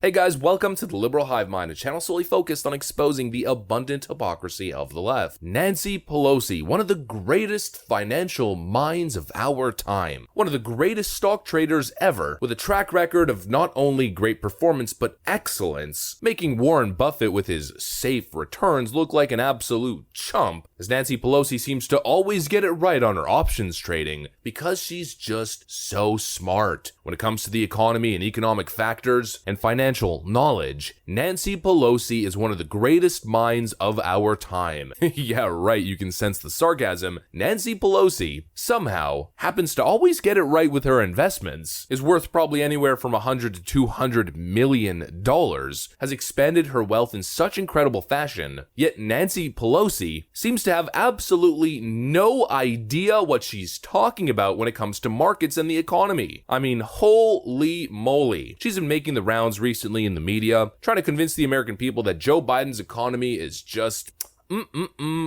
Hey guys, welcome to the Liberal Hivemind, a channel solely focused on exposing the abundant hypocrisy of the left. Nancy Pelosi, one of the greatest financial minds of our time, one of the greatest stock traders ever, with a track record of not only great performance but excellence, making Warren Buffett with his safe returns look like an absolute chump, as Nancy Pelosi seems to always get it right on her options trading because she's just so smart. When it comes to the economy and economic factors and financial knowledge, Nancy Pelosi is one of the greatest minds of our time. Yeah, right, you can sense the sarcasm. Nancy Pelosi somehow happens to always get it right with her investments, is worth probably anywhere from $100 to $200 million, has expanded her wealth in such incredible fashion, yet Nancy Pelosi seems to have absolutely no idea what she's talking about when it comes to markets and the economy. I mean, holy moly. She's been making the rounds recently in the media, trying to convince the American people that Joe Biden's economy is just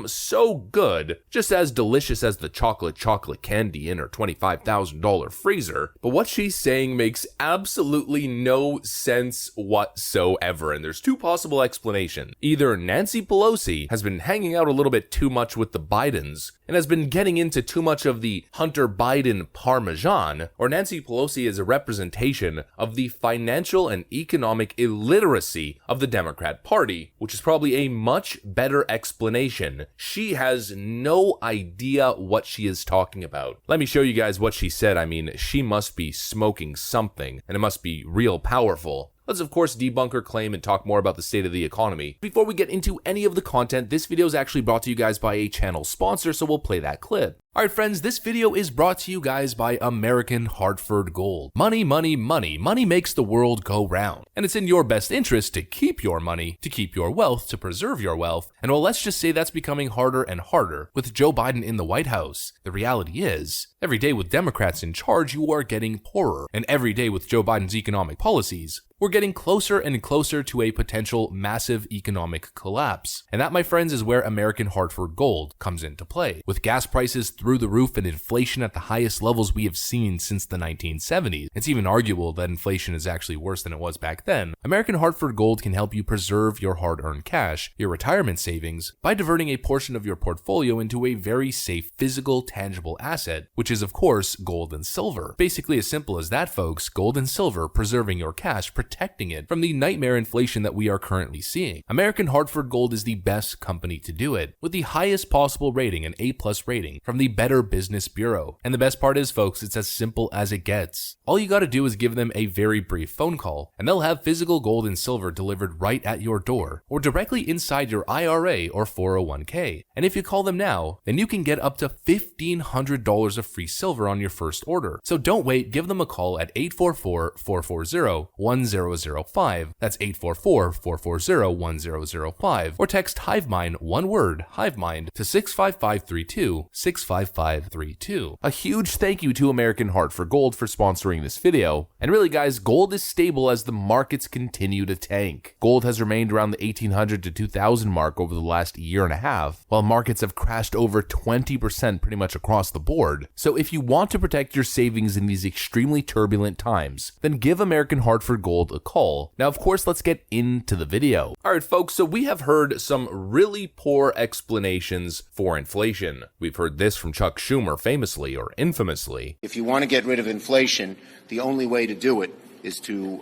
so good, just as delicious as the chocolate candy in her $25,000 freezer. But what she's saying makes absolutely no sense whatsoever, and there's two possible explanations. Either Nancy Pelosi has been hanging out a little bit too much with the Bidens and has been getting into too much of the Hunter Biden parmesan, or Nancy Pelosi is a representation of the financial and economic illiteracy of the Democrat Party, which is probably a much better explanation. She has no idea what she is talking about. Let me show you guys what she said. I mean, she must be smoking something, and it must be real powerful. Let's of course debunk her claim and talk more about the state of the economy. Before we get into any of the content, this video is actually brought to you guys by a channel sponsor, so we'll play that clip. Alright friends, this video is brought to you guys by American Hartford Gold. Money, money, money. Money makes the world go round. And it's in your best interest to keep your money, to keep your wealth, to preserve your wealth. And well, let's just say that's becoming harder and harder with Joe Biden in the White House. The reality is, every day with Democrats in charge, you are getting poorer. And every day with Joe Biden's economic policies, we're getting closer and closer to a potential massive economic collapse. And that, my friends, is where American Hartford Gold comes into play. With gas prices through the roof and inflation at the highest levels we have seen since the 1970s, it's even arguable that inflation is actually worse than it was back then. American Hartford Gold can help you preserve your hard-earned cash, your retirement savings, by diverting a portion of your portfolio into a very safe physical, tangible asset, which is of course gold and silver. Basically as simple as that, folks. Gold and silver, preserving your cash, protecting it from the nightmare inflation that we are currently seeing. American Hartford Gold is the best company to do it, with the highest possible rating, an A+ rating, from the Better Business Bureau. And the best part is, folks, it's as simple as it gets. All you gotta do is give them a very brief phone call, and they'll have physical gold and silver delivered right at your door, or directly inside your IRA or 401k. And if you call them now, then you can get up to $1,500 of free silver on your first order. So don't wait, give them a call at 844-440-1005. That's 844-440-1005, or text Hivemind, one word, Hivemind, to 65532, 65532. A huge thank you to American Hartford Gold for sponsoring this video. And really guys, gold is stable as the markets continue to tank. Gold has remained around the 1800 to 2000 mark over the last year and a half, while markets have crashed over 20% pretty much across the board. So if you want to protect your savings in these extremely turbulent times, then give American Hartford Gold a call. Now of course, let's get into the video. Alright folks, so we have heard some really poor explanations for inflation. We've heard this from Chuck Schumer famously or infamously. If you want to get rid of inflation, the only way to do it is to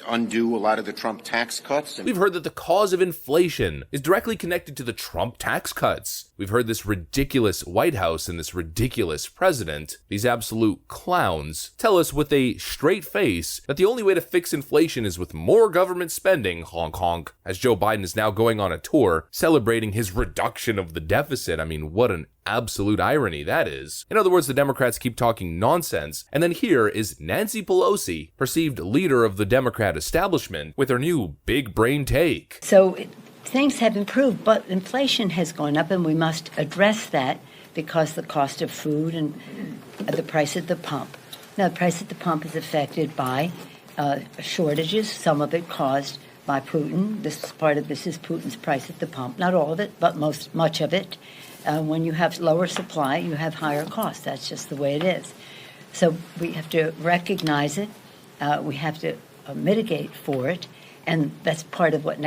undo a lot of the Trump tax cuts. We've heard that the cause of inflation is directly connected to the Trump tax cuts. We've heard this ridiculous White House and this ridiculous president, these absolute clowns, tell us with a straight face that the only way to fix inflation is with more government spending, honk honk, as Joe Biden is now going on a tour celebrating his reduction of the deficit. I mean, what an absolute irony that is. In other words, the Democrats keep talking nonsense, and then here is Nancy Pelosi, perceived leader of the Democrat establishment, with her new big brain take. So things have improved, but inflation has gone up, and we must address that because the cost of food and the price at the pump. Now, the price at the pump is affected by shortages, some of it caused by Putin. Part of this is Putin's price at the pump. Not all of it, but much of it. When you have lower supply, you have higher costs. That's just the way it is. So we have to recognize it. We have to mitigate for it. And that's part of what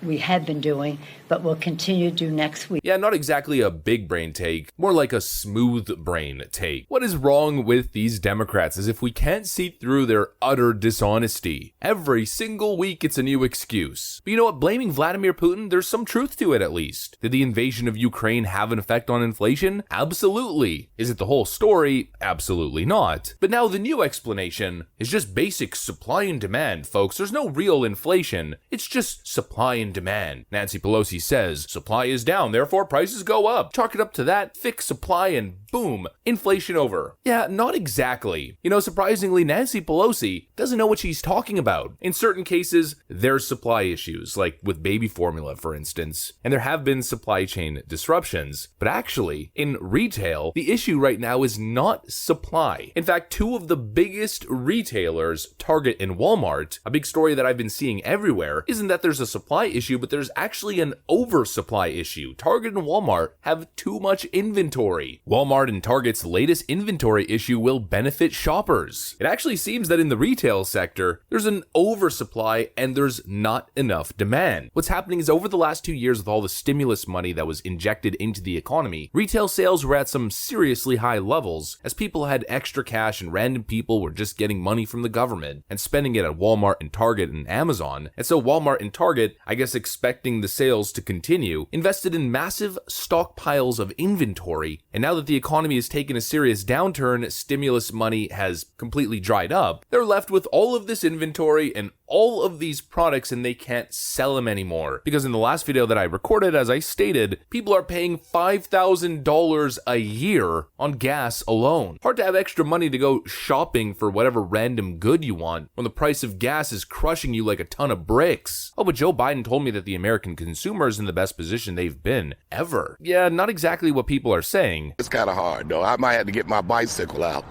we have been doing, but we'll continue to do next week. Yeah, not exactly a big brain take, more like a smooth brain take. What is wrong with these Democrats is if we can't see through their utter dishonesty. Every single week it's a new excuse. But you know what, blaming Vladimir Putin, there's some truth to it at least. Did the invasion of Ukraine have an effect on inflation? Absolutely. Is it the whole story? Absolutely not. But now the new explanation is just basic supply and demand, folks. There's no real inflation. It's just supply and demand. Nancy Pelosi says supply is down, therefore prices go up. Chalk it up to that, fix supply, and boom, inflation over. Yeah, not exactly. You know, surprisingly, Nancy Pelosi doesn't know what she's talking about. In certain cases, there's supply issues, like with baby formula, for instance, and there have been supply chain disruptions. But actually, in retail, the issue right now is not supply. In fact, two of the biggest retailers, Target and Walmart, a big story that I've been seeing everywhere isn't that there's a supply issue, but there's actually an oversupply issue. Target and Walmart have too much inventory. Walmart and Target's latest inventory issue will benefit shoppers. It actually seems that in the retail sector, there's an oversupply and there's not enough demand. What's happening is over the last 2 years with all the stimulus money that was injected into the economy, retail sales were at some seriously high levels as people had extra cash and random people were just getting money from the government and spending it at Walmart and Target and Amazon. And so Walmart and Target, I guess expecting the sales to continue, invested in massive stockpiles of inventory. And now that the economy has taken a serious downturn, stimulus money has completely dried up, they're left with all of this inventory and all of these products and they can't sell them anymore. Because in the last video that I recorded, as I stated, people are paying $5,000 a year on gas alone. Hard to have extra money to go shopping for whatever random good you want when the price of gas is crushing you like a ton of bricks. Oh, but Joe Biden told me that the American consumer is in the best position they've been ever. Yeah, not exactly what people are saying. It's kind of hard though. I might have to get my bicycle out,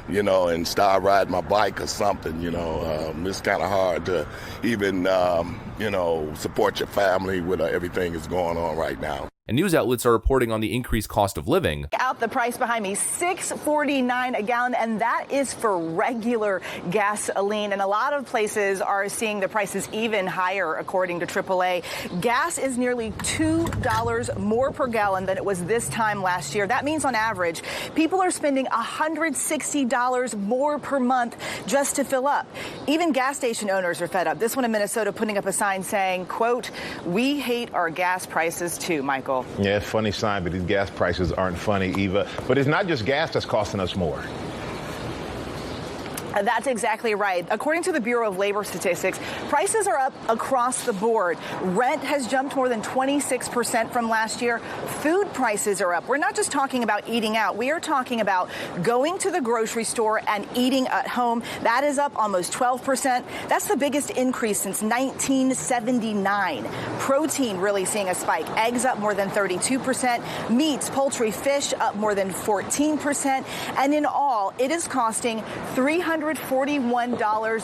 and start riding my bike or something, it's kind of hard to even, support your family with everything that's going on right now. And news outlets are reporting on the increased cost of living. Out the price behind me, $6.49 a gallon, and that is for regular gasoline. And a lot of places are seeing the prices even higher, according to AAA. Gas is nearly $2 more per gallon than it was this time last year. That means on average, people are spending $160 more per month just to fill up. Even gas station owners are fed up. This one in Minnesota putting up a sign saying, quote, "We hate our gas prices too," Michael. Yeah, funny sign, but these gas prices aren't funny, Eva. But it's not just gas that's costing us more. That's exactly right. According to the Bureau of Labor Statistics, prices are up across the board. Rent has jumped more than 26% from last year. Food prices are up. We're not just talking about eating out. We are talking about going to the grocery store and eating at home. That is up almost 12%. That's the biggest increase since 1979. Protein really seeing a spike. Eggs up more than 32%. Meats, poultry, fish up more than 14%. And in all, it is costing $341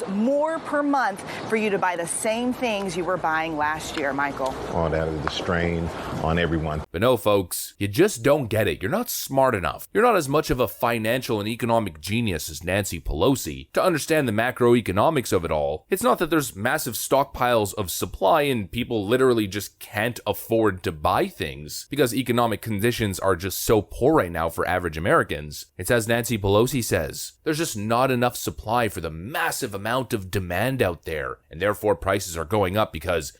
more per month for you to buy the same things you were buying last year, Michael. Oh, that is the strain on everyone. But no, folks, you just don't get it. You're not smart enough. You're not as much of a financial and economic genius as Nancy Pelosi to understand the macroeconomics of it all. It's not that there's massive stockpiles of supply and people literally just can't afford to buy things because economic conditions are just so poor right now for average Americans. It's as Nancy Pelosi says, there's just not enough supply for the massive amount of demand out there, and therefore prices are going up because,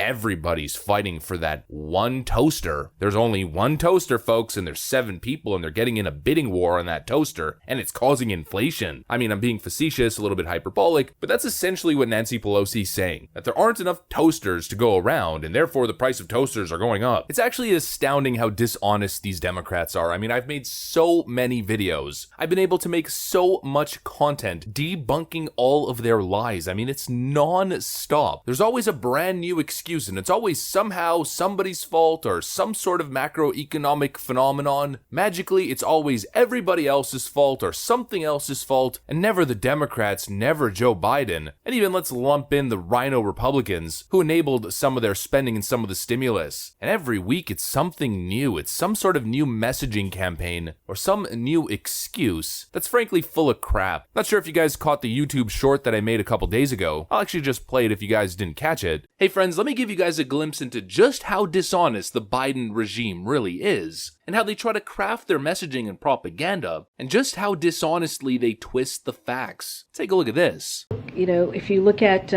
everybody's fighting for that one toaster. There's only one toaster, folks, and there's 7 people, and they're getting in a bidding war on that toaster, and it's causing inflation. I mean, I'm being facetious, a little bit hyperbolic, but that's essentially what Nancy Pelosi's saying, that there aren't enough toasters to go around, and therefore the price of toasters are going up. It's actually astounding how dishonest these Democrats are. I mean, I've made so many videos. I've been able to make so much content debunking all of their lies. I mean, it's non-stop. There's always a brand new excuse, and it's always somehow somebody's fault or some sort of macroeconomic phenomenon. Magically, it's always everybody else's fault or something else's fault, and never the Democrats, never Joe Biden. And even let's lump in the rhino Republicans who enabled some of their spending and some of the stimulus. And every week it's something new. It's some sort of new messaging campaign or some new excuse that's frankly full of crap. Not sure sure if you guys caught the YouTube short that I made a couple days ago. I'll actually just play it if you guys didn't catch it. Hey friends, let me give you guys a glimpse into just how dishonest the Biden regime really is, and how they try to craft their messaging and propaganda, and just how dishonestly they twist the facts. Take a look at this. You know, if you look at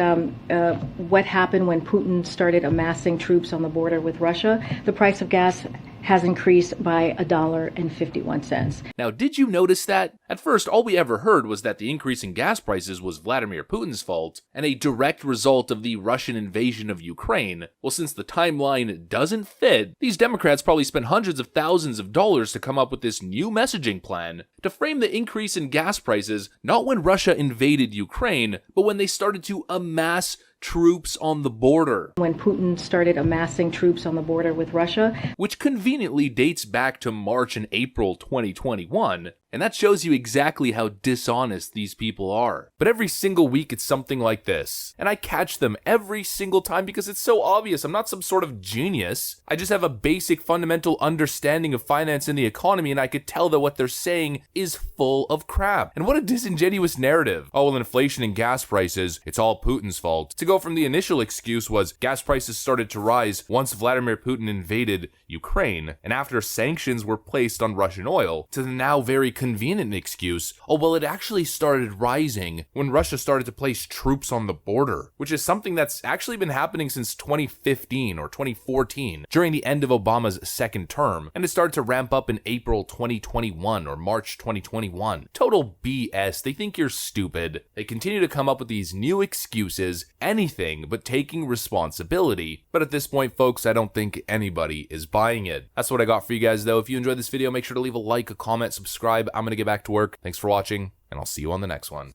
what happened when Putin started amassing troops on the border with Russia, the price of gas has increased by $1.51. Now, did you notice that? At first, all we ever heard was that the increase in gas prices was Vladimir Putin's fault, and a direct result of the Russian invasion of Ukraine. Well, since the timeline doesn't fit, these Democrats probably spent hundreds of thousands of dollars to come up with this new messaging plan to frame the increase in gas prices not when Russia invaded Ukraine, but when they started to amass troops on the border. When Putin started amassing troops on the border with Russia, which conveniently dates back to March and April 2021. And that shows you exactly how dishonest these people are. But every single week it's something like this. And I catch them every single time because it's so obvious. I'm not some sort of genius. I just have a basic fundamental understanding of finance and the economy, and I could tell that what they're saying is full of crap. And what a disingenuous narrative. Oh, well, inflation and gas prices, it's all Putin's fault. To go from the initial excuse was gas prices started to rise once Vladimir Putin invaded Ukraine, and after sanctions were placed on Russian oil, to the now very convenient excuse, oh well, it actually started rising when Russia started to place troops on the border, which is something that's actually been happening since 2015 or 2014 during the end of Obama's second term, and it started to ramp up in April 2021 or March 2021. Total BS. They think you're stupid. They continue to come up with these new excuses, anything but taking responsibility. But at this point, folks, I don't think anybody is buying it. That's what I got for you guys though. If you enjoyed this video, make sure to leave a like, a comment, subscribe. I'm gonna get back to work. Thanks for watching, and I'll see you on the next one.